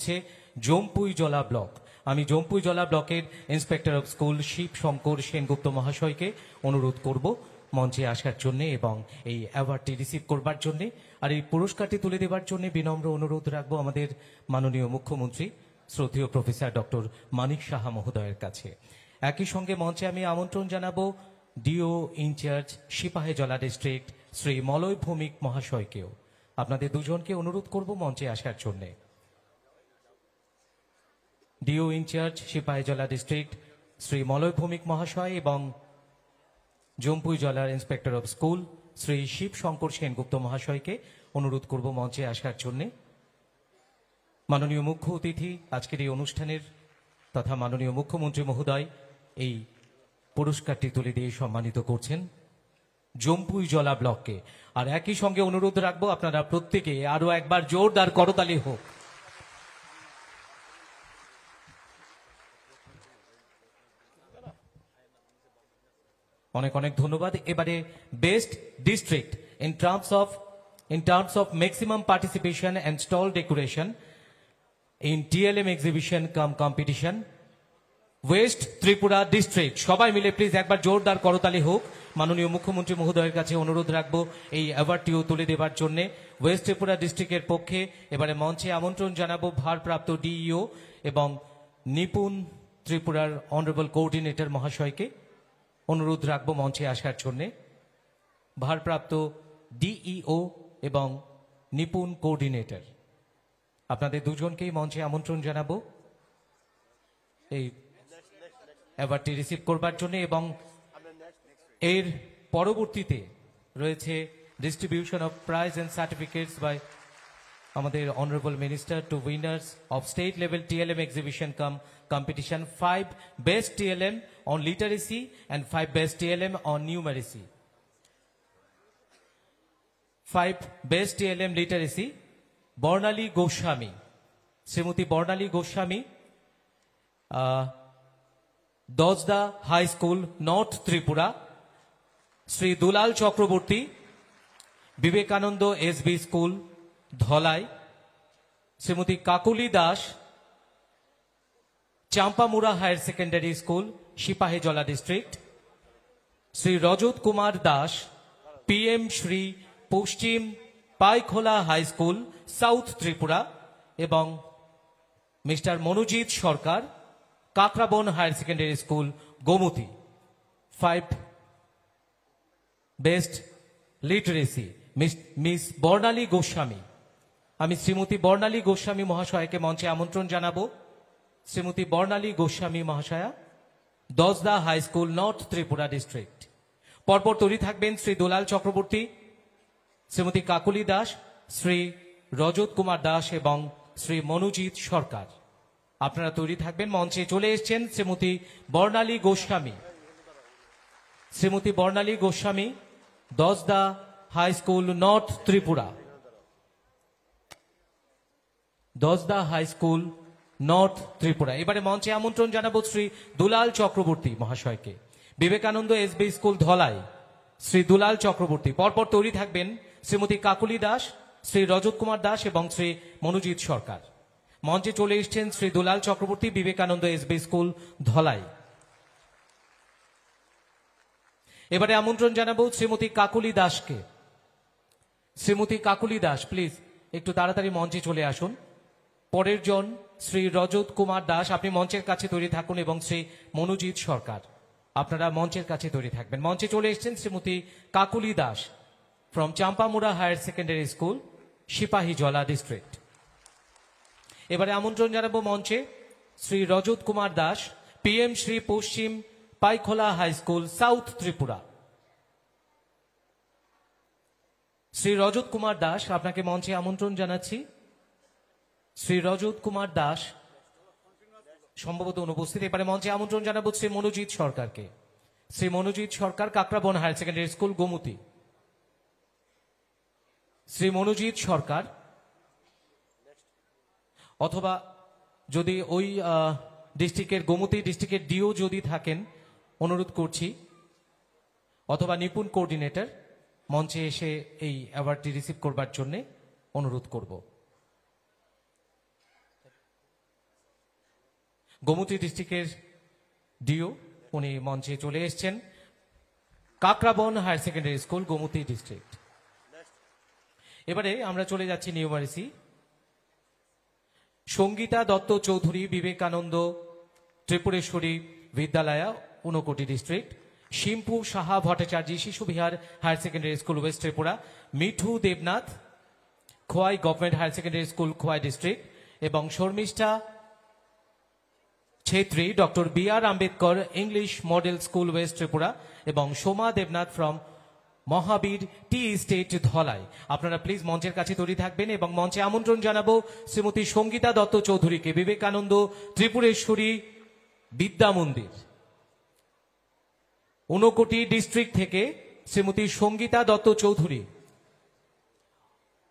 করছে জম্পুইজলা ব্লক। আমি জম্পুইজলা ব্লকের inspector of school Shiv Shankar Sengupta মহাশয়কে অনুরোধ করব মঞ্চে আসার জন্য এবং এই অ্যাওয়ার্ডটি রিসিভ করবার জন্য। আর এই পুরস্কারটি তুলে দেবার জন্য বিনম্র অনুরোধ রাখবো আমাদের মাননীয় মুখ্যমন্ত্রী শ্রদ্ধেয় প্রফেসর ডক্টর মানিক সাহা মহোদয়ের কাছে। একই সঙ্গে মঞ্চে আমি আমন্ত্রণ জানাবো DO in-charge Sipahijala district Shri Malay Bhowmik মহাশয়কেও। আপনাদের দুজনকে অনুরোধ করব মঞ্চে আসার জন্য। DO in-charge Sipahijala district Shri Malay Bhowmik মহাশয় এবং জম্পুইজলার inspector of school Shri Shiv Shankar Sengupta মহাশয়কে অনুরোধ করব মঞ্চে আসার জন্য। মাননীয় মুখ্য অতিথি আজকের এই অনুষ্ঠানের তথা মাননীয় মুখ্যমন্ত্রী মহোদয় এই পুরস্কারটি তুলে দিয়ে সম্মানিত করছেন জম্পুইজলা ব্লককে। আর একই সঙ্গে অনুরোধ রাখবো আপনারা প্রত্যেকে আরো একবার জোরদার করতালি হোক। অনেক অনেক ধন্যবাদ। এবারে best district in terms of maximum participation and stall decoration in TLM exhibition cum competition, West Tripura district. সবাই মিলে প্লিজ একবার জোরদার করতালি হোক। মাননীয় মুখ্যমন্ত্রী মহোদয়ের কাছে অনুরোধ রাখবো এই অ্যাওয়ার্ডটিও তুলে দেবার জন্য। ওয়েস্ট ত্রিপুরা ডিস্ট্রিক্টের পক্ষে এবারে মঞ্চে আমন্ত্রণ জানাবো ভারপ্রাপ্ত ডিইও এবং নিপুণ ত্রিপুরার অনারেবল কোঅর্ডিনেটর মহাশয়কে অনুরোধ রাখবো মঞ্চে আসার জন্য। ভারপ্রাপ্ত ডিইও এবং নিপুণ কোঅর্ডিনেটর আপনাদের দুজনকেই মঞ্চে আমন্ত্রণ জানাবো এই অ্যাওয়ার্ডটি রিসিভ করবার জন্য। এবং এর পরবর্তীতে রয়েছে distribution of prize and certificates by আমাদের honourable minister to winners of state level TLM exhibition cum competition, 5 best TLM on literacy and 5 best TLM on numeracy. 5 best TLM literacy, Barnali Goswami, Shrimati Barnali Goswami, Dajda high school north Tripura, Shri Dulal Chakraborty, Vivekananda SB school Dhalai, Shrimati Kakuli Das, Champamura higher secondary school Sipahijala district, Shri Rajat Kumar Das, PM Shri Paschim Paikhola high school South Tripura এবং mister Manojit Sarkar, Kakraban higher secondary school Gomati. 5 best literacy miss Barnali Goswami. আমি শ্রীমতী বর্ণালী গোস্বামী মহাশয়কে মঞ্চে আমন্ত্রণ জানাবো। শ্রীমতী বর্ণালী গোস্বামী মহাশয়া, দজদা high school north Tripura district. পরপর তৈরি থাকবেন শ্রী দুলাল চক্রবর্তী, শ্রীমতী কাকুলি দাস, শ্রী রজত কুমার দাস এবং শ্রী মনোজিৎ সরকার। আপনারা তৈরি থাকবেন। মঞ্চে চলে এসেছেন Shrimati Barnali Goswami. Shrimati Barnali Goswami, Dajda high school north Tripura, Dajda high school north Tripura. এবারে মঞ্চে আমন্ত্রণ জানাবো শ্রী দুলাল চক্রবর্তী মহাশয়কে, বিবেকানন্দ SB স্কুল ধলাই, শ্রী দুলাল চক্রবর্তী। পরপর তৈরি থাকবেন শ্রীমতী কাকুলি দাস, শ্রী রজত কুমার দাস এবং শ্রী মনোজিৎ সরকার। মঞ্চে চলে এসেছেন শ্রী দুলাল চক্রবর্তী, বিবেকানন্দ SB স্কুল ধলাই। এবারে আমন্ত্রণ জানাবো শ্রীমতী কাকুলি দাসকে। শ্রীমতী কাকুলি দাস প্লিজ একটু তাড়াতাড়ি মঞ্চে চলে আসুন। পরের জন শ্রী রজত কুমার দাস, আপনি মঞ্চের কাছে তৈরি থাকুন এবং শ্রী মনোজিৎ সরকার আপনারা মঞ্চের কাছে তৈরি থাকবেন। মঞ্চে চলে এসেছেন Shrimati Kakuli Das from Champamura higher secondary school Sipahijala district. এবারে আমন্ত্রণ জানাবো মঞ্চে Shri Rajat Kumar Das, PM Shri Paschim Paikhola high school South Tripura. Shri Rajat Kumar Das, আপনাকে মঞ্চে আমন্ত্রণ জানাচ্ছি। শ্রী রজত কুমার দাস সম্ভবত অনুপস্থিত। এবারে মঞ্চে আমন্ত্রণ জানাবো শ্রী মনোজিৎ সরকারকে। Shri Manojit Sarkar, Kakraban higher secondary school Gomati. Shri Manojit Sarkar, অথবা যদি ওই ডিস্ট্রিক্টের গোমতী ডিস্ট্রিক্টের ডিও যদি থাকেন অনুরোধ করছি, অথবা নিপুণ কোঅর্ডিনেটর মঞ্চে এসে এই অ্যাওয়ার্ডটি রিসিভ করবার জন্য অনুরোধ করব। গোমতী ডিস্ট্রিক্টের ডিও উনি মঞ্চে চলে এসেছেন। Kakraban higher secondary school, Gomati district. এবারে আমরা চলে যাচ্ছি numeracy. Sangita Dutta Chowdhury Vivekananda Tripureshwari Vidyalaya, Unakoti district. Shimpu Saha Bhattacharya Shishu Bihar higher secondary school, West Tripura. Mithu Debnath Khowai government higher secondary school, Khowai district. এবং Sharmistha Chhetri doctor B R Ambedkar English model school, West Tripura. এবং Soma Debnath from Mahabir tea estate, Dhalai. আপনারা প্লিজ মঞ্চের কাছে তৈরি থাকবেন এবং মঞ্চে আমন্ত্রণ জানাবো শ্রীমতী সঙ্গীতা দত্ত চৌধুরীকে, বিবেকানন্দ ত্রিপুরেশ্বরী বিদ্যা মন্দির, ঊনকোটি ডিস্ট্রিক্ট থেকে শ্রীমতী সঙ্গীতা দত্ত চৌধুরী,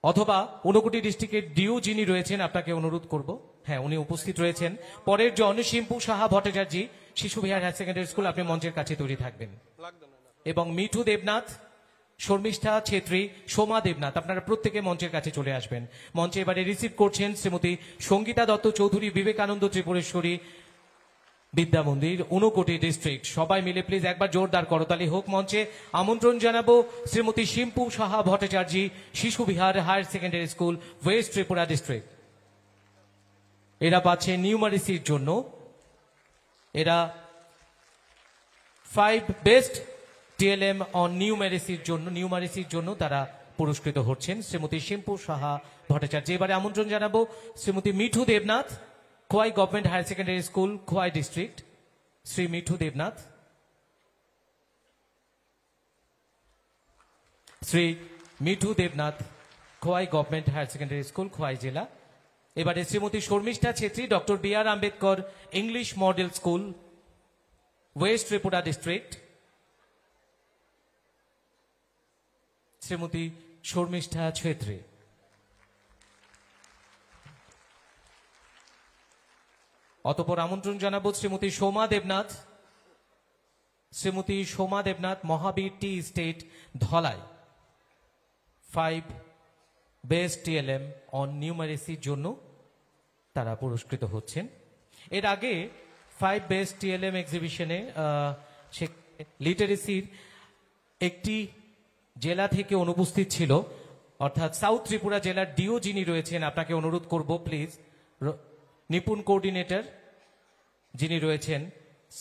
অথবা ঊনকোটি ডিস্ট্রিক্টের ডিও যিনি রয়েছেন আপনাকে অনুরোধ করব, হ্যাঁ উনি উপস্থিত রয়েছেন। পরের জন শিম্পু Saha Bhattacharya Shishu Bihar higher secondary school, আপনি মঞ্চের কাছে তৈরি থাকবেন। এবং মিঠু দেবনাথ, শর্মিষ্ঠা ছেত্রী, সোমা দেবনাথ, আপনারা প্রত্যেকে মঞ্চের কাছে চলে আসবেন। মঞ্চে এবারে রিসিভ করছেন শ্রীমতী সঙ্গীতা দত্ত চৌধুরী, বিবেকানন্দ ত্রিপুরেশ্বরী বিদ্যা মন্দির, ঊনকোটি ডিস্ট্রিক্ট। সবাই মিলে প্লিজ একবার জোরদার করতালি হোক। মঞ্চে আমন্ত্রণ জানাবো Shrimati শিম্পু Saha Bhattacharya Shishu Bihar higher secondary school, West Tripura district. এরা পাচ্ছে নিউমারেসির জন্য, এরা 5 বেস্ট টিএলএম অন নিউমারেসির জন্য তারা পুরস্কৃত হচ্ছেন। শ্রীমতী শিম্পু সাহা ভট্টাচার্য। এবারে আমন্ত্রণ জানাবো Shrimati Mithu Debnath, Khowai government higher secondary school, Khowai district. Shri Mithu Debnath, Shri Mithu Debnath, Khowai government higher secondary school, Khowai জেলা। এবারে Shrimati Sharmistha Chhetri doctor B R Ambedkar English model school, West Tripura district. Shrimati Sharmistha Chhetri. অতঃপর আমন্ত্রণ জানাবো Shrimati Soma Debnath Mahabir tea estate, Dhalai. 5 best TLM on নিউমারেসির জন্য তারা পুরস্কৃত হচ্ছেন। এর আগে 5 বেস্ট টিএলএম এক্সিবিশনে লিটারেসির একটি জেলা থেকে অনুপস্থিত ছিল, অর্থাৎ সাউথ ত্রিপুরা জেলার ডিও যিনি রয়েছেন আপনাকে অনুরোধ করব প্লিজ, নিপুণ কোঅর্ডিনেটর যিনি রয়েছেন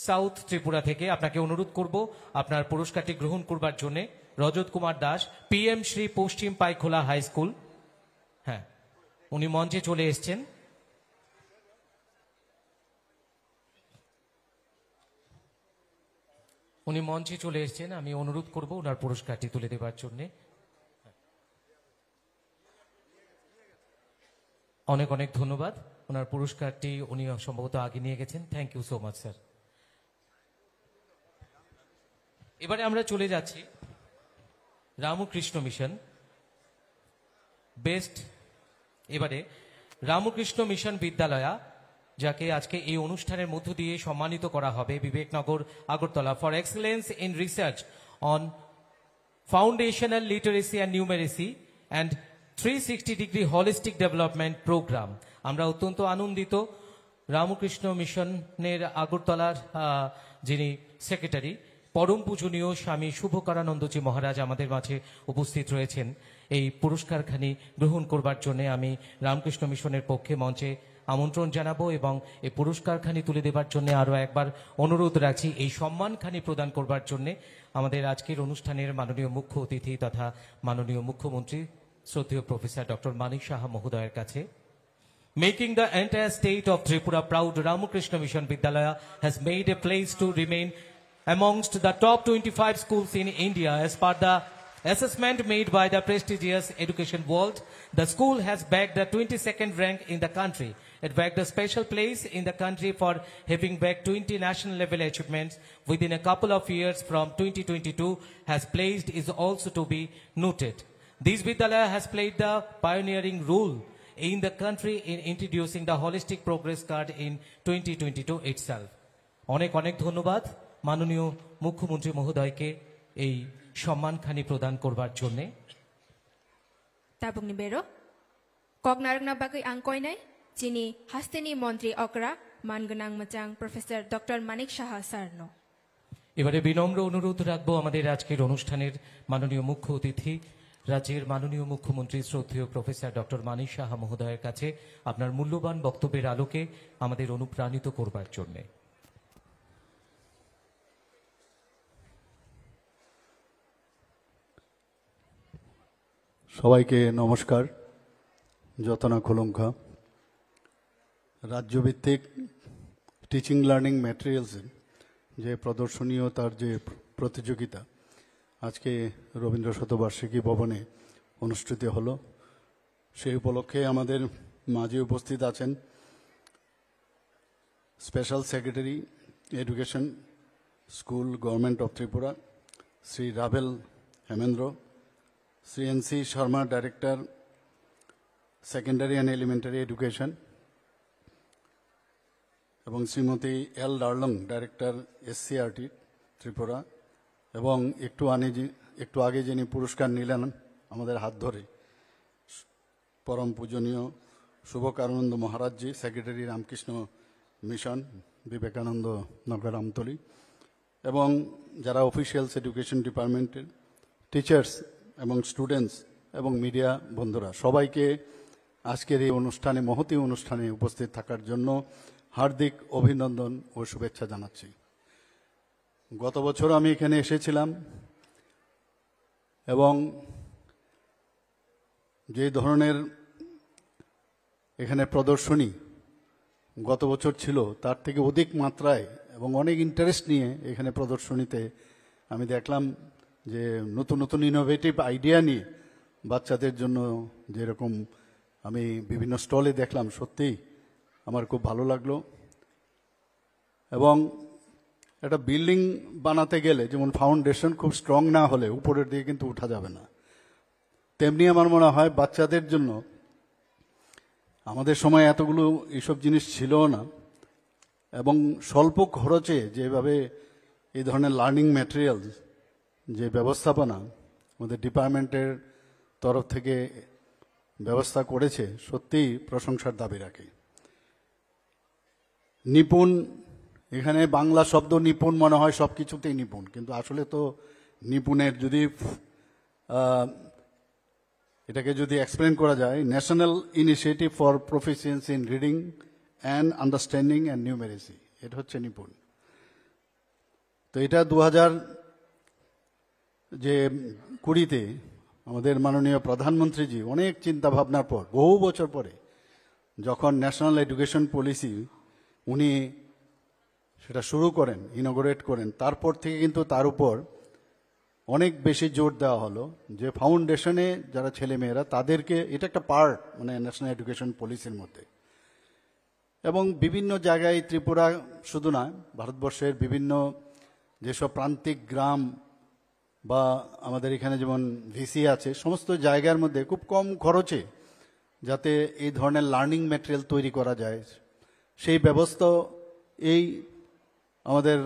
সাউথ ত্রিপুরা থেকে, আপনাকে অনুরোধ করব আপনার পুরস্কারটি গ্রহণ করবার জন্য। রজত Kumar Das, PM Shri Paschim Paikhola high school, হ্যাঁ উনি মঞ্চে চলে এসছেন। আমি অনুরোধ করব ওনার পুরস্কারটি তুলে দেবার জন্য। অনেক অনেক ধন্যবাদ। ওনার পুরস্কারটি উনি সম্ভবত আগে নিয়ে গেছেন। Thank you so much sir. এবারে আমরা চলে যাচ্ছি রামকৃষ্ণ মিশন বেস্ট। এবারে রামকৃষ্ণ মিশন বিদ্যালয়া, যাকে আজকে এই অনুষ্ঠানের মধ্য দিয়ে সম্মানিত করা হবে, Vivekanagar, Agartala, for excellence in research on foundational literacy and numeracy and 360-ডিগ্রি হলিস্টিক ডেভেলপমেন্ট প্রোগ্রাম। আমরা অত্যন্ত আনন্দিত রামকৃষ্ণ মিশনের আগরতলার যিনি সেক্রেটারি, পরম পূজনীয় স্বামী শুভকরানন্দজি মহারাজ আমাদের মাঝে উপস্থিত রয়েছেন এই পুরস্কারখানি গ্রহণ করবার জন্য। আমি রামকৃষ্ণ মিশনের পক্ষে মঞ্চে আমন্ত্রণ জানাবো এবং এই পুরস্কারখানি তুলে দেবার জন্য আরও একবার অনুরোধ রাখছি এই সম্মানখানি প্রদান করবার জন্য আমাদের আজকের অনুষ্ঠানের মাননীয় মুখ্য অতিথি তথা মাননীয় মুখ্যমন্ত্রী শ্রদ্ধেয় প্রফেসর ডক্টর মানিক সাহা মহোদয়ের কাছে। Making the entire state of Tripura proud, Ramakrishna Mission Vidyalaya has made a place to remain amongst the top 25 schools in India as per the assessment made by the prestigious Education World. The school has bagged the 22nd rank in the country. It bagged a special place in the country for having bagged 20 national level achievements within a couple of years from 2022 has placed is also to be noted. This Vidyalaya has played the pioneering role in the country in introducing the holistic progress card in 2022 itself. অনেক অনেক ধন্যবাদ মাননীয় মুখ্যমন্ত্রী মহোদয়কে এই সম্মানখানি প্রদান করবার জন্য। Tabung ni bero, kog narang na bagay ang koy nay, Chini Hastini Montri Okra, Manganang Machang, Professor Dr. Manik Shaha Sarno. এবারে বিনম্র অনুরোধ রাখবো আমাদের আজকের অনুষ্ঠানের মাননীয় মুখ্য অতিথি রাজ্যের মাননীয় মুখ্যমন্ত্রী শ্রদ্ধেয় প্রফেসর ডক্টর মানিক সাহা মহোদয়ের কাছে আপনার মূল্যবান বক্তব্যের আলোকে আমাদের অনুপ্রাণিত করবার জন্য। সবাইকে নমস্কার। যতনা খোলঙ্কা রাজ্যভিত্তিক টিচিং লার্নিং ম্যাটেরিয়ালসের যে প্রদর্শনী ও তার যে প্রতিযোগিতা আজকে রবীন্দ্র শতবার্ষিকী ভবনে অনুষ্ঠিত হলো, সেই উপলক্ষে আমাদের মাঝে উপস্থিত আছেন special secretary education school government of Tripura Shri Ravel Hemendra, Shri N C. Sharma, director secondary and elementary education, এবং Shrimati L Darlong, director SCERT Tripura, এবং একটু আগে যিনি পুরস্কার নিলেন আমাদের হাত ধরে পরম পূজনীয় শুভকানন্দ মহারাজজি, সেক্রেটারি রামকৃষ্ণ মিশন, বিবেকানন্দ নগর আমতলী, এবং যারা অফিসিয়ালস এডুকেশন ডিপার্টমেন্টের টিচার্স এবং স্টুডেন্টস এবং মিডিয়া বন্ধুরা, সবাইকে আজকের এই অনুষ্ঠানে, মহতী অনুষ্ঠানে উপস্থিত থাকার জন্য হার্দিক অভিনন্দন ও শুভেচ্ছা জানাচ্ছি। গত বছর আমি এখানে এসেছিলাম এবং যে ধরনের এখানে প্রদর্শনী গত বছর ছিল তার থেকে অধিক মাত্রায় এবং অনেক ইন্টারেস্ট নিয়ে এখানে প্রদর্শনীতে আমি দেখলাম যে নতুন নতুন ইনোভেটিভ আইডিয়া নিয়ে বাচ্চাদের জন্য যেরকম আমি বিভিন্ন স্টলে দেখলাম, সত্যিই আমার খুব ভালো লাগলো। এবং একটা বিল্ডিং বানাতে গেলে যেমন ফাউন্ডেশন খুব স্ট্রং না হলে উপরের দিকে কিন্তু উঠা যাবে না, তেমনি আমার মনে হয় বাচ্চাদের জন্য আমাদের সময় এতগুলো এইসব জিনিস ছিল না, এবং স্বল্প খরচে যেভাবে এই ধরনের লার্নিং ম্যাটেরিয়ালস যে ব্যবস্থাপনা আমাদের ডিপার্টমেন্টের তরফ থেকে ব্যবস্থা করেছে, সত্যিই প্রশংসার দাবি রাখে। নিপুণ, এখানে বাংলা শব্দ নিপুণ মনে হয় সব কিছুতেই নিপুণ, কিন্তু আসলে তো নিপুণের যদি এটাকে যদি এক্সপ্লেন করা যায়, national initiative for proficiency in reading and understanding and numeracy, এটা হচ্ছে নিপুণ। তো এটা 2020 আমাদের মাননীয় প্রধানমন্ত্রীজি অনেক চিন্তা ভাবনার পর, বহু বছর পরে যখন ন্যাশনাল এডুকেশন পলিসি উনি সেটা শুরু করেন, ইনগোরেট করেন, তারপর থেকে কিন্তু তার উপর অনেক বেশি জোর দেওয়া হলো যে ফাউন্ডেশনে যারা ছেলেমেয়েরা তাদেরকে, এটা একটা পার্ট মানে ন্যাশনাল এডুকেশন পলিসির মধ্যে। এবং বিভিন্ন জায়গায়, ত্রিপুরা শুধু নয়, ভারতবর্ষের বিভিন্ন যেসব প্রান্তিক গ্রাম বা আমাদের এখানে যেমন ভিসি আছে, সমস্ত জায়গার মধ্যে খুব কম খরচে যাতে এই ধরনের লার্নিং ম্যাটেরিয়াল তৈরি করা যায়, সেই ব্যবস্থা এই আমাদের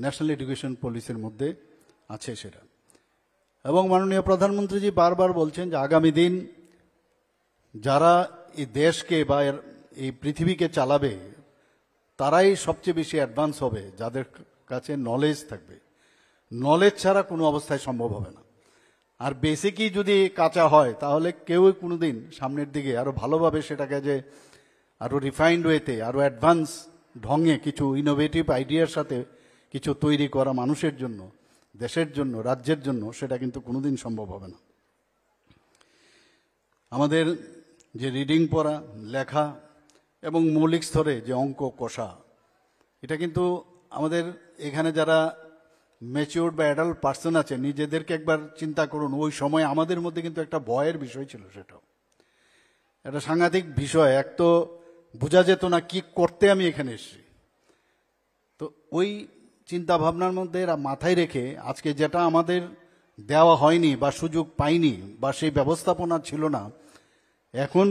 ন্যাশনাল এডুকেশন পলিসির মধ্যে আছে সেটা। এবং মাননীয় প্রধানমন্ত্রীজি বারবার বলছেন যে আগামী দিন যারা এই দেশকে বা এই পৃথিবীকে চালাবে তারাই সবচেয়ে বেশি অ্যাডভান্স হবে, যাদের কাছে নলেজ থাকবে। নলেজ ছাড়া কোনো অবস্থায় সম্ভব হবে না। আর বেসিকই যদি কাঁচা হয় তাহলে কেউই কোনোদিন সামনের দিকে আরো ভালোভাবে সেটাকে যে আরো রিফাইন্ড ওয়েতে, আরো অ্যাডভান্স ঢঙে কিছু ইনোভেটিভ আইডিয়ার সাথে কিছু তৈরি করা মানুষের জন্য, দেশের জন্য, রাজ্যের জন্য, সেটা কিন্তু কোনোদিন সম্ভব হবে না। আমাদের যে রিডিং পড়া, লেখা এবং মৌলিক স্তরে যে অঙ্ক কষা, এটা কিন্তু আমাদের এখানে যারা ম্যাচিউরড বা অ্যাডাল্ট পার্সন আছে, নিজেদেরকে একবার চিন্তা করুন, ওই সময় আমাদের মধ্যে কিন্তু একটা ভয়ের বিষয় ছিল, সেটাও একটা সাংঘাতিক বিষয়। এক তো বোঝা যেত না কি করতে আমি এখানে এসেছি। তো ওই চিন্তা ভাবনার মধ্যে মাথায় রেখে আজকে যেটা আমাদের দেওয়া হয়নি বা সুযোগ পাইনি বা সেই ব্যবস্থাপনা ছিল না, এখন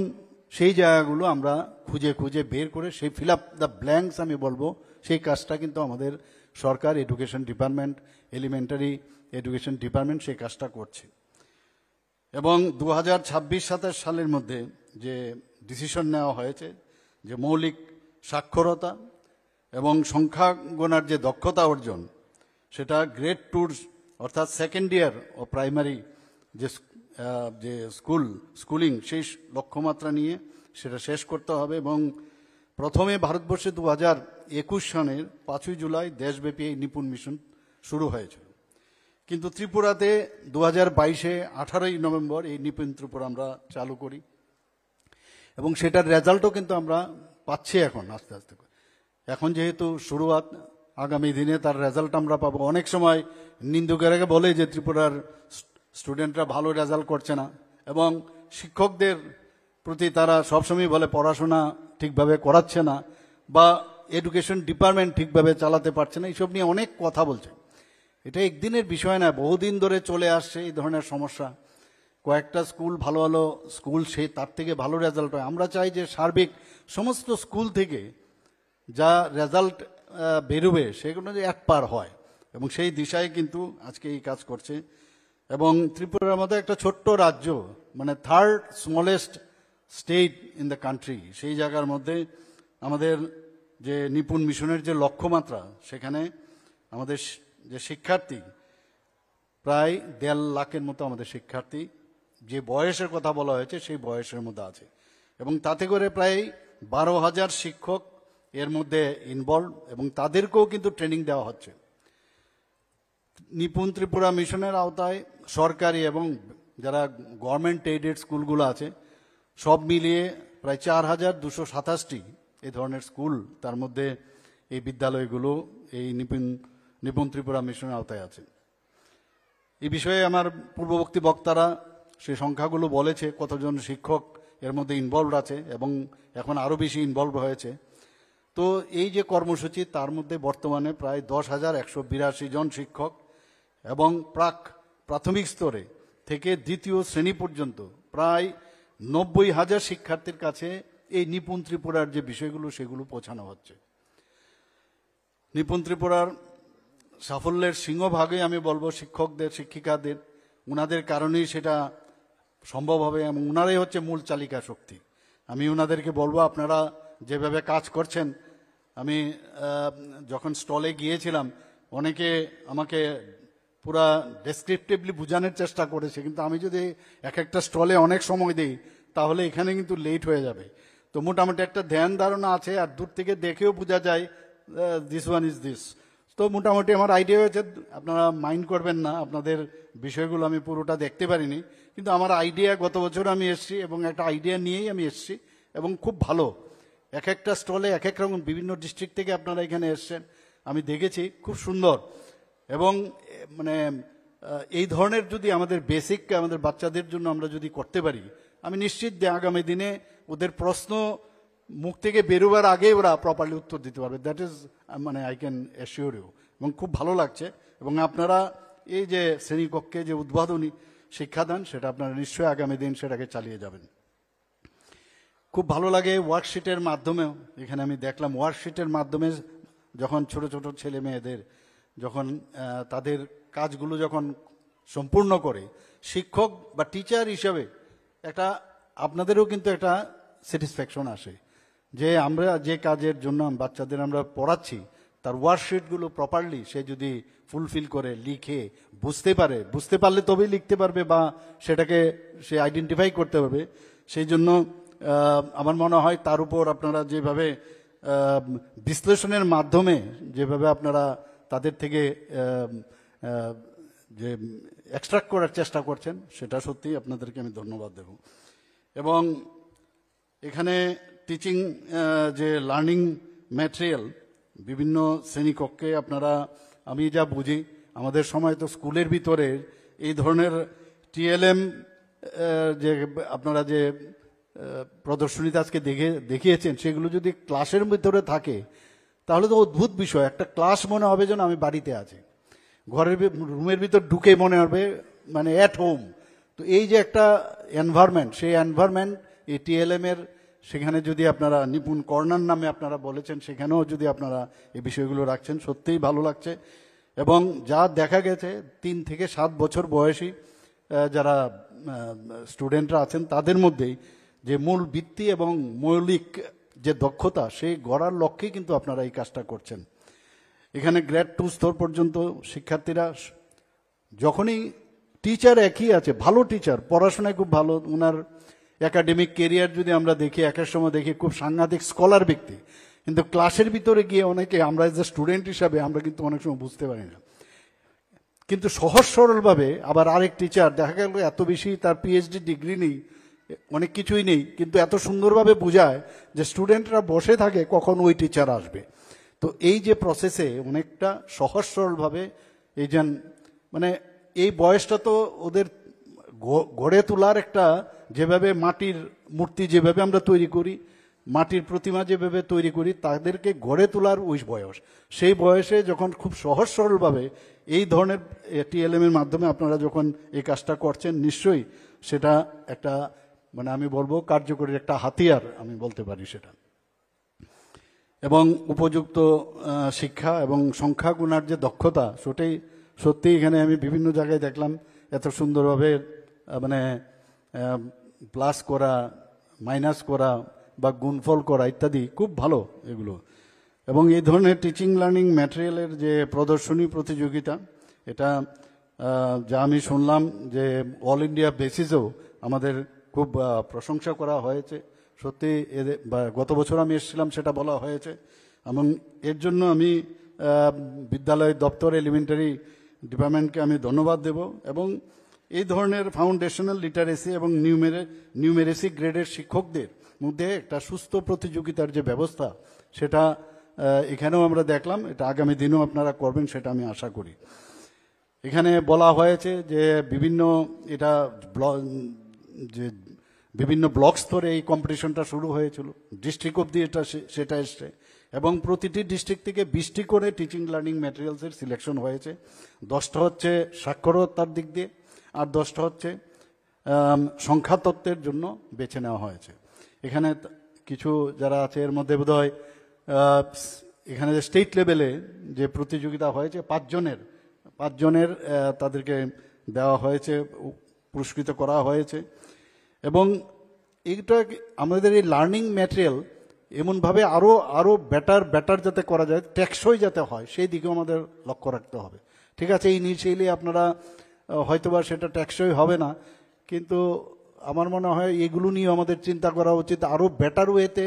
সেই জায়গাগুলো আমরা খুঁজে খুঁজে বের করে সেই ফিল আপ দ্য ব্ল্যাঙ্কস আমি বলবো, সেই কাজটা কিন্তু আমাদের সরকার, education department, elementary education department সেই কাজটা করছে। এবং 2026-27 সালের মধ্যে যে ডিসিশন নেওয়া হয়েছে যে মৌলিক সাক্ষরতা এবং সংখ্যা গণার যে দক্ষতা অর্জন, সেটা গ্রেড টুর অর্থাৎ সেকেন্ড ইয়ার ও প্রাইমারি যে স্কুলিং সেই লক্ষ্যমাত্রা নিয়ে সেটা শেষ করতে হবে। এবং প্রথমে ভারতবর্ষে 2021 সালের 5ই জুলাই দেশব্যাপী এই নিপুণ মিশন শুরু হয়েছিল, কিন্তু ত্রিপুরাতে 2022-এ 18ই নভেম্বর এই নিপুণ ত্রিপুরা আমরা চালু করি এবং সেটার রেজাল্টও কিন্তু আমরা পাচ্ছি এখন আস্তে আস্তে। এখন যেহেতু শুরুয়াত, আগামী দিনে তার রেজাল্ট আমরা পাবো। অনেক সময় নিন্দুকেরা বলে যে ত্রিপুরার স্টুডেন্টরা ভালো রেজাল্ট করছে না, এবং শিক্ষকদের প্রতি তারা সবসময় বলে পড়াশোনা ঠিকভাবে করাচ্ছে না বা এডুকেশন ডিপার্টমেন্ট ঠিকভাবে চালাতে পারছে না, এইসব নিয়ে অনেক কথা বলছে। এটা একদিনের বিষয় না, বহুদিন ধরে চলে আসছে এই ধরনের সমস্যা। কয়েকটা স্কুল ভালো ভালো স্কুল, সে তার থেকে ভালো রেজাল্ট হয়। আমরা চাই যে সার্বিক সমস্ত স্কুল থেকে যা রেজাল্ট বেরোবে সেগুলো যে এক পার হয়, এবং সেই দিশায় কিন্তু আজকে এই কাজ করছে। এবং ত্রিপুরার মধ্যে একটা ছোট্ট রাজ্য, মানে third smallest state in the country, সেই জায়গার মধ্যে আমাদের যে নিপুণ মিশনের যে লক্ষ্যমাত্রা, সেখানে আমাদের যে শিক্ষার্থী প্রায় 1.5 লাখের মতো আমাদের শিক্ষার্থী যে বয়সের কথা বলা হয়েছে সেই বয়সের মধ্যে আছে, এবং তাতে করে প্রায় 12,000 শিক্ষক এর মধ্যে ইনভলভ, এবং তাদেরকেও কিন্তু ট্রেনিং দেওয়া হচ্ছে। নিপুণ ত্রিপুরা মিশনের আওতায় সরকারি এবং যারা গভর্নমেন্ট এইডেড স্কুলগুলো আছে সব মিলিয়ে প্রায় 4,227টি এই ধরনের স্কুল, তার মধ্যে এই বিদ্যালয়গুলো এই নিপুণ ত্রিপুরা মিশনের আওতায় আছে। এই বিষয়ে আমার পূর্ববর্তী বক্তারা সেই সংখ্যাগুলো বলেছে, কতজন শিক্ষক এর মধ্যে ইনভলভ আছে এবং এখন আরও বেশি ইনভলভ হয়েছে। তো এই যে কর্মসূচি, তার মধ্যে বর্তমানে প্রায় 10,182 জন শিক্ষক এবং প্রাথমিক স্তরে থেকে দ্বিতীয় শ্রেণী পর্যন্ত প্রায় 90,000 শিক্ষার্থীর কাছে এই নিপুণ ত্রিপুরার যে বিষয়গুলো সেগুলো পৌঁছানো হচ্ছে। নিপুণ ত্রিপুরার সাফল্যের সিংহভাগে আমি বলবো শিক্ষকদের, শিক্ষিকাদের, ওনাদের কারণেই সেটা সম্ভব হবে, এবং ওনারাই হচ্ছে মূল চালিকা শক্তি। আমি ওনাদেরকে বলবো, আপনারা যেভাবে কাজ করছেন, আমি যখন স্টলে গিয়েছিলাম অনেকে আমাকে পুরা ডেসক্রিপটিভলি বোঝানোর চেষ্টা করেছে, কিন্তু আমি যদি এক একটা স্টলে অনেক সময় দিই তাহলে এখানে কিন্তু লেট হয়ে যাবে। তো মোটামুটি একটা ধ্যান ধারণা আছে, আর দূর থেকে দেখেও বোঝা যায় দিস ওয়ান ইজ দিস। তো মোটামুটি আমার আইডিয়া হয়েছে, আপনারা মাইন্ড করবেন না, আপনাদের বিষয়গুলো আমি পুরোটা দেখতে পারিনি, কিন্তু আমার আইডিয়া গত বছর আমি এসেছি এবং একটা আইডিয়া নিয়েই আমি এসেছি, এবং খুব ভালো। এক একটা স্টলে এক এক রকম, বিভিন্ন ডিস্ট্রিক্ট থেকে আপনারা এখানে এসছেন, আমি দেখেছি, খুব সুন্দর। এবং মানে এই ধরনের যদি আমাদের বেসিক আমাদের বাচ্চাদের জন্য আমরা যদি করতে পারি, আমি নিশ্চিত যে আগামী দিনে ওদের প্রশ্ন মুখ থেকে বেরোবার আগে ওরা প্রপারলি উত্তর দিতে পারবে। দ্যাট ইজ মানে আই ক্যান অ্যাসিওর ইউ। এবং খুব ভালো লাগছে, এবং আপনারা এই যে শ্রেণীকক্ষে যে উদ্বোধনী শিক্ষাদান, সেটা আপনারা নিশ্চয়ই আগামী দিন সেটাকে চালিয়ে যাবেন। খুব ভালো লাগে ওয়ার্কশিটের মাধ্যমেও, এখানে আমি দেখলাম ওয়ার্কশিটের মাধ্যমে যখন ছোট ছোট ছেলে মেয়েদের যখন তাদের কাজগুলো যখন সম্পূর্ণ করে, শিক্ষক বা টিচার হিসাবে একটা আপনাদেরও কিন্তু একটা স্যাটিসফ্যাকশন আসে যে আমরা যে কাজের জন্য বাচ্চাদের আমরা পড়াচ্ছি তার ওয়ার্কশিটগুলো প্রপারলি সে যদি ফুলফিল করে, লিখে, বুঝতে পারলে তবেই লিখতে পারবে বা সেটাকে সে আইডেন্টিফাই করতে পারবে। সেই জন্য আমার মনে হয় তার উপর আপনারা যেভাবে বিশ্লেষণের মাধ্যমে যেভাবে আপনারা তাদের থেকে যে এক্সট্রাক্ট করার চেষ্টা করছেন, সেটা সত্যি আপনাদেরকে আমি ধন্যবাদ দেব। এবং এখানে টিচিং যে লার্নিং ম্যাটেরিয়াল বিভিন্ন শ্রেণীকক্ষে আপনারা, আমি যা বুঝি আমাদের সময় তো স্কুলের ভিতরে এই ধরনের টিএলএম যে আপনারা যে প্রদর্শনীতে আজকে দেখিয়েছেন, সেগুলো যদি ক্লাসের ভিতরে থাকে তাহলে তো অদ্ভুত বিষয়। একটা ক্লাস মনে হবে যেন আমি বাড়িতে আছি, রুমের ভিতর ঢুকে মনে হবে মানে অ্যাট হোম। তো এই যে একটা এনভায়রনমেন্ট, সেই এনভায়রনমেন্ট এই টিএলএম এর, সেখানে যদি আপনারা নিপুণ কর্নার নামে আপনারা বলেছেন, সেখানেও যদি আপনারা এই বিষয়গুলো রাখছেন, সত্যিই ভালো লাগছে। এবং যা দেখা গেছে 3 থেকে 7 বছর বয়সী যারা স্টুডেন্টরা আছেন তাদের মধ্যেই যে মূল ভিত্তি এবং মৌলিক যে দক্ষতা সেই গড়ার লক্ষ্যে কিন্তু আপনারা এই কাজটা করছেন। এখানে গ্রেড 2 স্তর পর্যন্ত শিক্ষার্থীরা যখনই টিচার একই আছে, ভালো টিচার, পড়াশোনায় খুব ভালো, ওনার একাডেমিক কেরিয়ার যদি আমরা দেখি একের সময় দেখি খুব সাংঘাতিক স্কলার ব্যক্তি, কিন্তু ক্লাসের ভিতরে গিয়ে অনেকে আমরা যে স্টুডেন্ট হিসাবে আমরা কিন্তু অনেক সময় বুঝতে পারি না। কিন্তু সহজ সরলভাবে আবার আরেক টিচার দেখা গেল এত বেশি তার পিএইচডি ডিগ্রি নেই, অনেক কিছুই নেই, কিন্তু এত সুন্দরভাবে বোঝায় যে স্টুডেন্টরা বসে থাকে কখন ওই টিচার আসবে। তো এই যে প্রসেসে অনেকটা সহজ সরলভাবে এই যে মানে এই বয়সটা তো ওদের গড়ে তোলার একটা, যেভাবে মাটির মূর্তি যেভাবে আমরা তৈরি করি, মাটির প্রতিমা যেভাবে তৈরি করি, তাদেরকে গড়ে তোলার ওই বয়স। সেই বয়সে যখন খুব সহজ সরলভাবে এই ধরনের টিএলএম এর মাধ্যমে আপনারা যখন এই কাজটা করছেন, নিশ্চয়ই সেটা একটা মানে আমি বলবো কার্যকরী একটা হাতিয়ার আমি বলতে পারি সেটা। এবং উপযুক্ত শিক্ষা এবং সংখ্যা গুণার যে দক্ষতা, সেটাই সত্যি এখানে আমি বিভিন্ন জায়গায় দেখলাম এত সুন্দরভাবে মানে প্লাস করা, মাইনাস করা বা গুণফল করা ইত্যাদি খুব ভালো এগুলো। এবং এই ধরনের টিচিং লার্নিং ম্যাটেরিয়ালের যে প্রদর্শনী প্রতিযোগিতা, এটা যা আমি শুনলাম যে অল ইন্ডিয়া বেসিসেও আমাদের খুব প্রশংসা করা হয়েছে। সত্যি গত বছর আমি এসেছিলাম সেটা বলা হয়েছে, এবং এর জন্য আমি বিদ্যালয় দপ্তর এলিমেন্টারি ডিপার্টমেন্টকে আমি ধন্যবাদ দেব। এবং এই ধরনের ফাউন্ডেশনাল লিটারেসি এবং নিউমেরেসি গ্রেডের শিক্ষকদের মধ্যে একটা সুস্থ প্রতিযোগিতার যে ব্যবস্থা, সেটা এখানেও আমরা দেখলাম, এটা আগামী দিনেও আপনারা করবেন সেটা আমি আশা করি। এখানে বলা হয়েছে যে বিভিন্ন ব্লক স্তরে এই কম্পিটিশনটা শুরু হয়েছিল, ডিস্ট্রিক্ট অব্দি সেটা এসছে, এবং প্রতিটি ডিস্ট্রিক্ট থেকে 20টি করে টিচিং লার্নিং ম্যাটেরিয়ালসের সিলেকশন হয়েছে। 10টা হচ্ছে সাক্ষরতার দিক দিয়ে, আর 10টা হচ্ছে সংখ্যাতত্ত্বের জন্য বেছে নেওয়া হয়েছে। এখানে কিছু যারা আছে এর মধ্যে বোধহয় এখানে যে স্টেট লেভেলে যে প্রতিযোগিতা হয়েছে 5 জনের তাদেরকে দেওয়া হয়েছে, পুরস্কৃত করা হয়েছে। এবং এইটা আমাদের এই লার্নিং ম্যাটেরিয়াল এমনভাবে আরো বেটার যাতে করা যায়, টেকসই যাতে হয়, সেই দিকেও আমাদের লক্ষ্য রাখতে হবে। ঠিক আছে, ইনিশিয়ালি আপনারা হয়তোবা সেটা টেকসই হবে না, কিন্তু আমার মনে হয় এগুলো নিয়ে আমাদের চিন্তা করা উচিত, আরো বেটার ওয়েতে,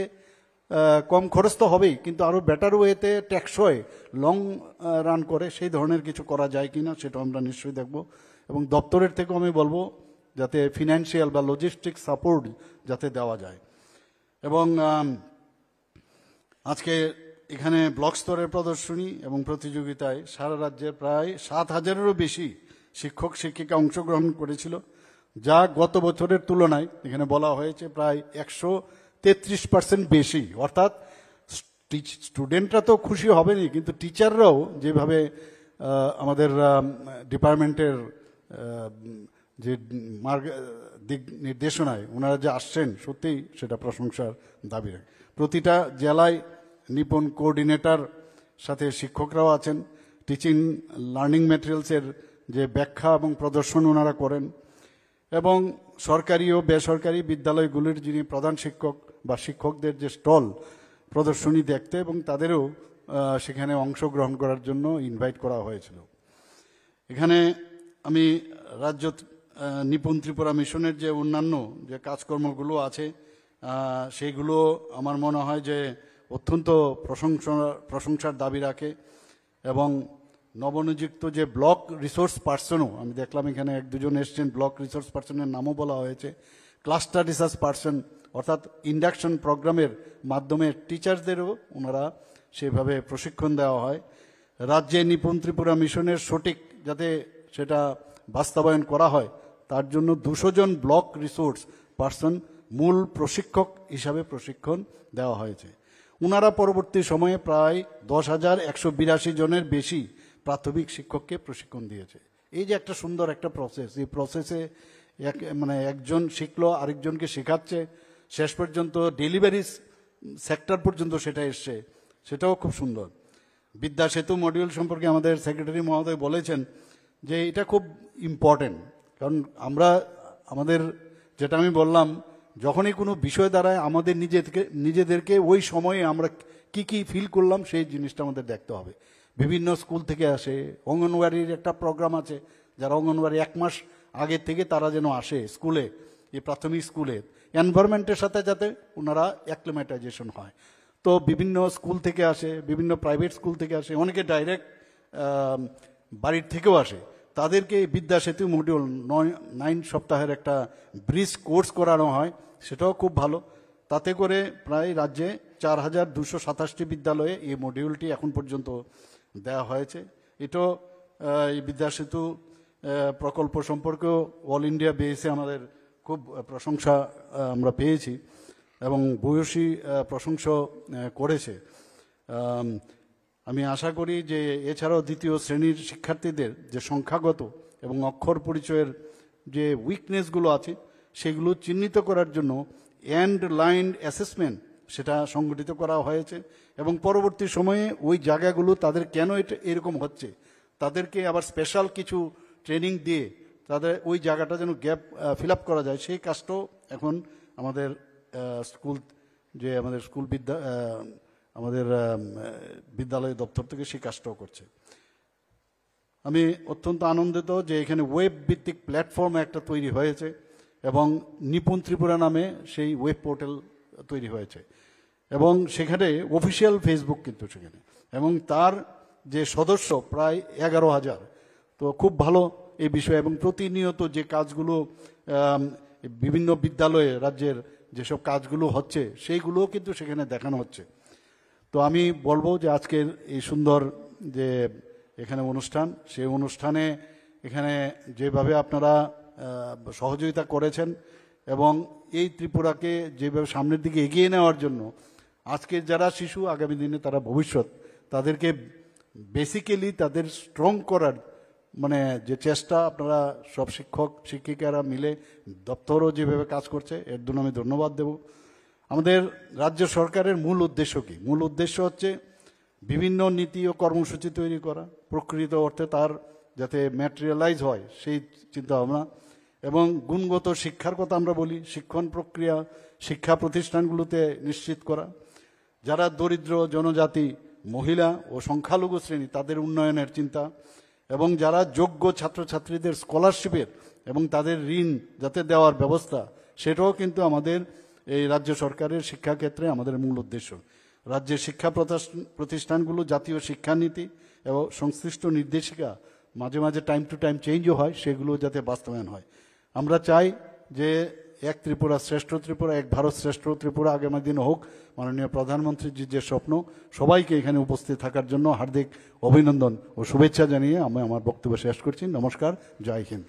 কম খরচ তো হবেই, কিন্তু আরো বেটার ওয়েতে টেকসই লং রান করে সেই ধরনের কিছু করা যায় কিনা সেটা আমরা নিশ্চয়ই দেখব। এবং দপ্তরের থেকেও আমি বলবো যাতে ফিনান্সিয়াল বা লজিস্টিক সাপোর্ট যাতে দেওয়া যায়। এবং আজকে এখানে ব্লক স্তরের প্রদর্শনী এবং প্রতিযোগিতায় সারা রাজ্যের প্রায় 7,000-এরও বেশি শিক্ষক শিক্ষিকা অংশগ্রহণ করেছিল, যা গত বছরের তুলনায় এখানে বলা হয়েছে প্রায় 133% বেশি। অর্থাৎ স্টুডেন্টরা তো খুশি হবেনি, কিন্তু টিচাররাও যেভাবে আমাদের ডিপার্টমেন্টের যে দিক নির্দেশনায় ওনারা যে আসছেন, সত্যিই সেটা প্রশংসার দাবি রাখে। প্রতিটা জেলায় নিপুণ কোঅর্ডিনেটর সাথে শিক্ষকরাও আছেন। টিচিং লার্নিং ম্যাটেরিয়ালসের যে ব্যাখ্যা এবং প্রদর্শন ওনারা করেন, এবং সরকারি ও বেসরকারি বিদ্যালয়গুলির যিনি প্রধান শিক্ষক বা শিক্ষকদের যে স্টল প্রদর্শনী দেখতে, এবং তাদেরও সেখানে অংশগ্রহণ করার জন্য ইনভাইট করা হয়েছিল। এখানে আমি রাজ্য নিপুণ ত্রিপুরা মিশনের যে অন্যান্য যে কাজকর্মগুলো আছে সেইগুলো আমার মনে হয় যে অত্যন্ত প্রশংসার দাবি রাখে। এবং নবনিযুক্ত যে ব্লক রিসোর্স পার্সনও আমি দেখলাম এখানে 1-2 জন এসছেন, ব্লক রিসোর্স পার্সনের নামও বলা হয়েছে। ক্লাস্টার রিসার্চ পার্সন অর্থাৎ ইন্ডাকশন প্রোগ্রামের মাধ্যমে টিচারদেরও ওনারা সেভাবে প্রশিক্ষণ দেওয়া হয়। রাজ্যে নিপুণ ত্রিপুরা মিশনের সঠিক যাতে সেটা বাস্তবায়ন করা হয় তার জন্য 200 জন ব্লক রিসোর্স পার্সন মূল প্রশিক্ষক হিসাবে প্রশিক্ষণ দেওয়া হয়েছে। ওনারা পরবর্তী সময়ে প্রায় 10,182 জনের বেশি প্রাথমিক শিক্ষককে প্রশিক্ষণ দিয়েছে। এই যে একটা সুন্দর একটা প্রসেস, এই প্রসেসে মানে একজন শিখলো আরেকজনকে শেখাচ্ছে, শেষ পর্যন্ত ডেলিভারি সেক্টর পর্যন্ত সেটা এসছে, সেটাও খুব সুন্দর। বিদ্যা সেতু মডিউল সম্পর্কে আমাদের সেক্রেটারি মহোদয় বলেছেন যে এটা খুব ইম্পর্টেন্ট, কারণ আমাদের যেটা আমি বললাম যখনই কোনো বিষয় দাঁড়ায় আমাদের নিজেদেরকে ওই সময়ে আমরা কি কি ফিল করলাম সেই জিনিসটা আমাদের দেখতে হবে। বিভিন্ন স্কুল থেকে আসে, অঙ্গনওয়াড়ির একটা প্রোগ্রাম আছে, যারা অঙ্গনওয়াড়ি 1 মাস আগে থেকে তারা যেন আসে স্কুলে, এই প্রাথমিক স্কুলে এনভায়রনমেন্টের সাথে যাতে ওনারা অ্যাক্লিমেটাইজেশন হয়। তো বিভিন্ন স্কুল থেকে আসে, বিভিন্ন প্রাইভেট স্কুল থেকে আসে, অনেকে ডাইরেক্ট বাড়ির থেকেও আসে। তাদেরকে বিদ্যা সেতু মডিউল 9 সপ্তাহের একটা ব্রিজ কোর্স করানো হয়, সেটাও খুব ভালো। তাতে করে প্রায় রাজ্যে 4227টি বিদ্যালয়ে এই মডিউলটি এখন পর্যন্ত দেওয়া হয়েছে। এটাও এই বিদ্যা সেতু প্রকল্প সম্পর্কেও অল ইন্ডিয়া বেসে আমাদের খুব প্রশংসা আমরা পেয়েছি এবং ভূয়সী প্রশংসা করেছে। আমি আশা করি যে এছাড়াও দ্বিতীয় শ্রেণীর শিক্ষার্থীদের যে সংখ্যাগত এবং অক্ষর পরিচয়ের যে উইকনেসগুলো আছে সেগুলো চিহ্নিত করার জন্য এন্ড লাইন অ্যাসেসমেন্ট সেটা সংগঠিত করা হয়েছে এবং পরবর্তী সময়ে ওই জায়গাগুলো তাদের কেন এটা এরকম হচ্ছে তাদেরকে আবার স্পেশাল কিছু ট্রেনিং দিয়ে তাদের ওই জায়গাটা যেন গ্যাপ ফিল আপ করা যায়, সেই কাজটাও এখন আমাদের আমাদের বিদ্যালয় দপ্তর থেকে সেই কাজটাও করছে। আমি অত্যন্ত আনন্দিত যে এখানে ওয়েব ভিত্তিক প্ল্যাটফর্ম একটা তৈরি হয়েছে এবং নিপুণ ত্রিপুরা নামে সেই ওয়েব পোর্টাল তৈরি হয়েছে এবং সেখানে অফিসিয়াল ফেসবুক কিন্তু সেখানে, এবং তার যে সদস্য প্রায় 11,000। তো খুব ভালো এই বিষয় এবং প্রতিনিয়ত যে কাজগুলো বিভিন্ন বিদ্যালয়ে রাজ্যের যেসব কাজগুলো হচ্ছে সেইগুলোও কিন্তু সেখানে দেখানো হচ্ছে। তো আমি বলবো যে আজকের এই সুন্দর যে এখানে অনুষ্ঠান, সেই অনুষ্ঠানে এখানে যেভাবে আপনারা সহযোগিতা করেছেন এবং এই ত্রিপুরাকে যেভাবে সামনের দিকে এগিয়ে নেওয়ার জন্য আজকের যারা শিশু আগামী দিনে তারা ভবিষ্যৎ, তাদেরকে বেসিক্যালি তাদের স্ট্রং করার মানে যে চেষ্টা আপনারা সব শিক্ষক শিক্ষিকারা মিলে দপ্তরও যেভাবে কাজ করছে এর জন্য আমি ধন্যবাদ দেব। আমাদের রাজ্য সরকারের মূল উদ্দেশ্য কি? মূল উদ্দেশ্য হচ্ছে বিভিন্ন নীতি ও কর্মসূচি তৈরি করা, প্রকৃত অর্থে তার যাতে ম্যাটেরিয়ালাইজ হয় সেই চিন্তা ভাবনা, এবং গুণগত শিক্ষার কথা আমরা বলি, শিক্ষণ প্রক্রিয়া শিক্ষা প্রতিষ্ঠানগুলোতে নিশ্চিত করা, যারা দরিদ্র জনজাতি মহিলা ও সংখ্যালঘু শ্রেণী তাদের উন্নয়নের চিন্তা, এবং যারা যোগ্য ছাত্রছাত্রীদের স্কলারশিপের এবং তাদের ঋণ যাতে দেওয়ার ব্যবস্থা, সেটাও কিন্তু আমাদের এই রাজ্য সরকারের শিক্ষাক্ষেত্রে আমাদের মূল উদ্দেশ্য। রাজ্যের শিক্ষা প্রতিষ্ঠানগুলো জাতীয় শিক্ষানীতি এবং সংশ্লিষ্ট নির্দেশিকা মাঝে মাঝে টাইম টু টাইম চেঞ্জও হয়, সেগুলো যাতে বাস্তবায়ন হয়। আমরা চাই যে এক ত্রিপুরা শ্রেষ্ঠ ত্রিপুরা, এক ভারত শ্রেষ্ঠ ত্রিপুরা আগামী দিন হোক। মাননীয় প্রধানমন্ত্রীজির যে স্বপ্ন, সবাইকে এখানে উপস্থিত থাকার জন্য হার্দিক অভিনন্দন ও শুভেচ্ছা জানিয়ে আমি আমার বক্তব্য শেষ করছি। নমস্কার, জয় হিন্দ।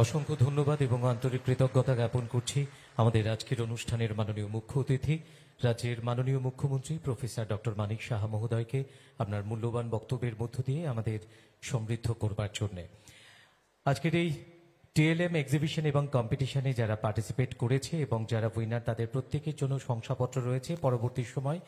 অসংখ্য ধন্যবাদ এবং আন্তরিক কৃতজ্ঞতা জ্ঞাপন করছি আমাদের আজকের অনুষ্ঠানের মাননীয় মুখ্য অতিথি রাজ্যের মাননীয় মুখ্যমন্ত্রী প্রফেসর ডক্টর মানিক সাহা মহোদয়কে আপনার মূল্যবান বক্তব্যের মধ্য দিয়ে আমাদের সমৃদ্ধ করবার জন্য। আজকের এই টিএলএম এক্সিবিশন এবং কম্পিটিশনে যারা পার্টিসিপেট করেছে এবং যারা উইনার তাদের প্রত্যেকের জন্য শংসাপত্র রয়েছে, পরবর্তী সময়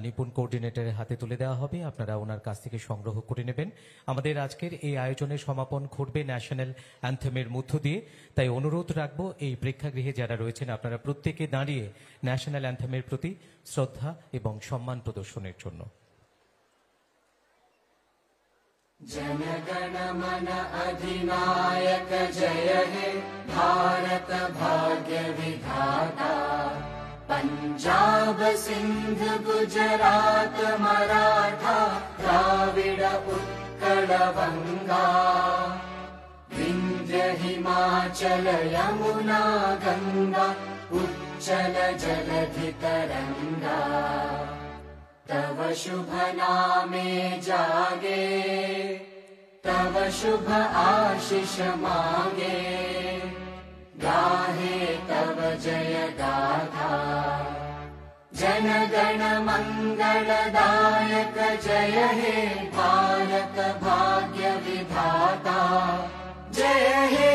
নিপুণ কোঅর্ডিনেটরের হাতে তুলে দেওয়া হবে, আপনারা ওনার কাছ থেকে সংগ্রহ করে নেবেন। আমাদের আজকের এই আয়োজনের সমাপন ঘটবে ন্যাশনাল অ্যান্থেমের মধ্য দিয়ে, তাই অনুরোধ রাখবো এই প্রেক্ষাগৃহে যারা রয়েছেন আপনারা প্রত্যেকে দাঁড়িয়ে ন্যাশনাল অ্যান্থেমের প্রতি শ্রদ্ধা এবং সম্মান প্রদর্শনের জন্য। जनगण मन अधिनायक जय हे भारत भाग्य विधाता, पंजाब सिंध गुजरात मराठा द्राविड उत्कल बंगा, विंध्य हिमाचल यमुना गंगा उच्चल जलधि तरंगा, तव शुभ नामे जागे तव शुभ आशीष मांगे, गाहे तव जय गाथा। जनगण मंगलदायक जय हे भारत भाग्य विधाता, जय हे